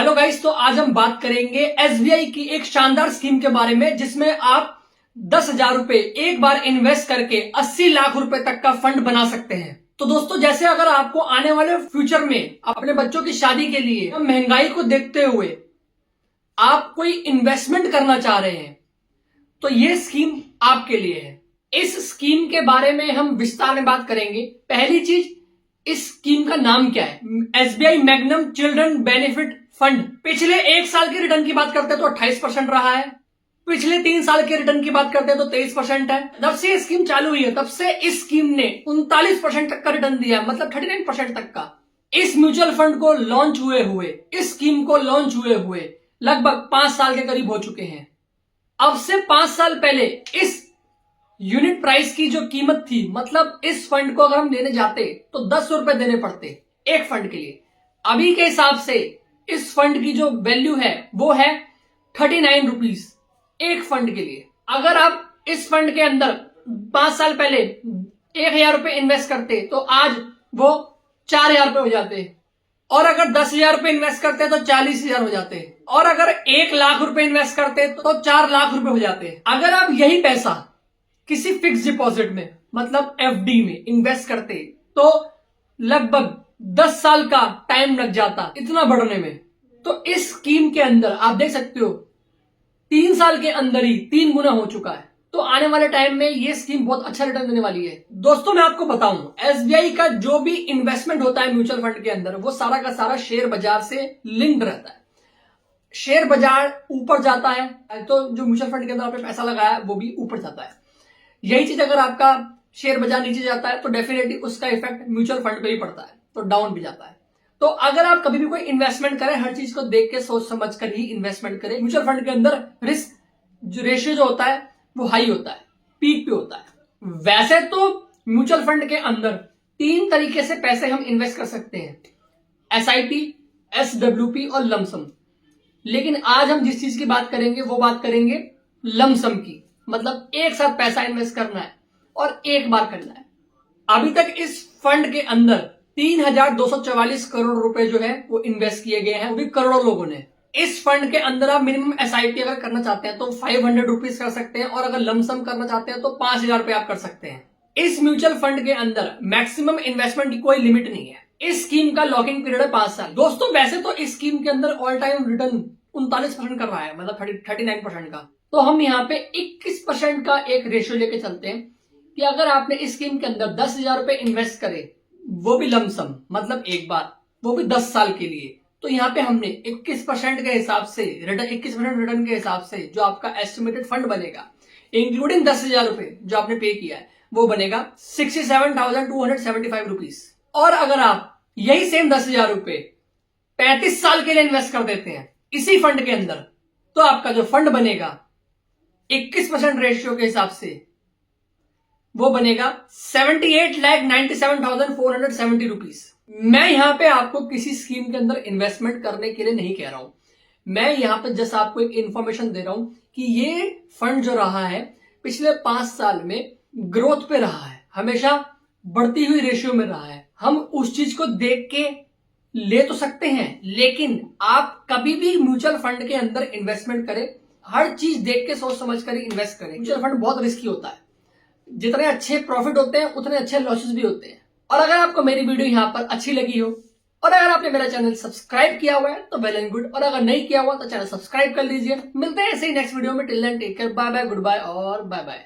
Hello guys, तो आज हम बात करेंगे एसबीआई की एक शानदार स्कीम के बारे में जिसमें आप 10,000 रुपए एक बार इन्वेस्ट करके 80 लाख रुपए तक का फंड बना सकते हैं। तो दोस्तों, जैसे अगर आपको आने वाले फ्यूचर में अपने बच्चों की शादी के लिए महंगाई को देखते हुए आप कोई इन्वेस्टमेंट करना चाह रहे हैं तो ये स्कीम आपके लिए है। इस स्कीम के बारे में हम विस्तार में बात करेंगे। पहली चीज, इस स्कीम का नाम क्या है? SBI magnum children benefit fund. पिछले एक साल के रिटर्न की बात करते हैं तो 28% रहा है। पिछले 3 साल के रिटर्न की बात करते हैं तो 23% है। जब से ये स्कीम चालू हुई है तब से इस स्कीम ने 39% तक का रिटर्न दिया है, मतलब 39% तक का। इस म्यूचुअल फंड को लॉन्च हुए इस स्कीम को लॉन्च हुए लगभग 5 साल के करीब हो चुके हैं। अब से 5 साल पहले इस यूनिट प्राइस की जो कीमत थी, मतलब इस फंड को अगर हम लेने जाते तो 10 रुपए देने पड़ते एक फंड के लिए। अभी के हिसाब से इस फंड की जो वैल्यू है वो है 39 रुपीज एक फंड के लिए। अगर आप इस फंड के अंदर 5 साल पहले 1,000 रुपए इन्वेस्ट करते तो आज वो 4,000 रुपए हो जाते, और अगर 10,000 रुपए इन्वेस्ट करते तो 40,000 हो जाते, और अगर 1 लाख रुपए इन्वेस्ट करते तो 4 लाख रुपए हो जाते। अगर आप यही पैसा किसी फिक्स डिपॉजिट में, मतलब एफडी में इन्वेस्ट करते तो लगभग 10 साल का टाइम लग जाता इतना बढ़ने में। तो इस स्कीम के अंदर आप देख सकते हो 3 साल के अंदर ही 3 गुना हो चुका है। तो आने वाले टाइम में ये स्कीम बहुत अच्छा रिटर्न देने वाली है। दोस्तों, मैं आपको बताऊं, एसबीआई का जो भी इन्वेस्टमेंट होता है म्यूचुअल फंड के अंदर वो सारा का सारा शेयर बाजार से लिंक्ड रहता है। शेयर बाजार ऊपर जाता है तो जो म्यूचुअल फंड के अंदर आपने पैसा लगाया है वो भी ऊपर जाता है। यही चीज अगर आपका शेयर बाजार नीचे जाता है तो डेफिनेटली उसका इफेक्ट म्यूचुअल फंड पे ही पड़ता है, तो डाउन भी जाता है। तो अगर आप कभी भी कोई इन्वेस्टमेंट करें, हर चीज को देख के सोच समझ कर ही इन्वेस्टमेंट करें। म्यूचुअल फंड के अंदर रिस्क जो रेशियो जो होता है वो हाई होता है, पीक पे होता है। वैसे तो म्यूचुअल फंड के अंदर 3 तरीके से पैसे हम इन्वेस्ट कर सकते हैं, एसआईपी, एसडब्ल्यूपी और लमसम। लेकिन आज हम जिस चीज की बात करेंगे वो बात करेंगे लमसम की, मतलब एक साथ पैसा इन्वेस्ट करना है और एक बार करना है। अभी तक इस फंड के अंदर 3,244 करोड़ रुपए जो है वो इन्वेस्ट किए गए हैं, वो भी करोड़ों लोगों ने। इस फंड के अंदर आप मिनिमम एसआईपी अगर करना चाहते हैं तो 500 रुपीज कर सकते हैं, और अगर लमसम करना चाहते हैं तो 5,000 रुपए आप कर सकते हैं। इस म्यूचुअल फंड के अंदर मैक्सिमम इन्वेस्टमेंट की कोई लिमिट नहीं है। इस स्कीम का लॉकिंग पीरियड है 5 साल। दोस्तों, वैसे तो इस स्कीम के अंदर ऑल टाइम रिटर्न 39% कर रहा है, मतलब 39% का। तो हम यहाँ पे 21% का एक रेशियो लेके चलते हैं कि अगर आपने इस स्कीम के अंदर 10,000 रुपए इन्वेस्ट करे, वो भी लमसम, मतलब एक बार, वो भी 10 साल के लिए, तो यहाँ पे हमने 21% के हिसाब से रिटर्न, 21% रिटर्न के हिसाब से जो आपका एस्टिमेटेड फंड बनेगा, इंक्लूडिंग 10,000 रुपए जो आपने पे किया है, वो बनेगा 67,275 रुपीज। और अगर आप यही सेम 10,000 रुपए 35 साल के लिए इन्वेस्ट कर देते हैं इसी फंड के अंदर, तो आपका जो फंड बनेगा 21% रेशियो के हिसाब से वो बनेगा 78,97,470 रुपीज। मैं यहां पे आपको किसी स्कीम के अंदर इन्वेस्टमेंट करने के लिए नहीं कह रहा हूं, मैं यहां पे जस्ट आपको एक इंफॉर्मेशन दे रहा हूं कि ये फंड जो रहा है पिछले 5 साल में ग्रोथ पे रहा है, हमेशा बढ़ती हुई रेशियो में रहा है। हम उस चीज को देख के ले तो सकते हैं, लेकिन आप कभी भी म्यूचुअल फंड के अंदर इन्वेस्टमेंट करें, हर चीज देख के सोच समझ कर इन्वेस्ट करें। म्यूचुअल फंड बहुत रिस्की होता है, जितने अच्छे प्रॉफिट होते हैं उतने अच्छे लॉसेस भी होते हैं। और अगर आपको मेरी वीडियो यहाँ पर अच्छी लगी हो और अगर आपने मेरा चैनल सब्सक्राइब किया हुआ है तो वेल एंड गुड, और अगर नहीं किया हुआ तो चैनल सब्सक्राइब कर लीजिए। मिलते हैं ऐसे ही नेक्स्ट वीडियो में। Till then take care, bye bye, goodbye और बाय बाय।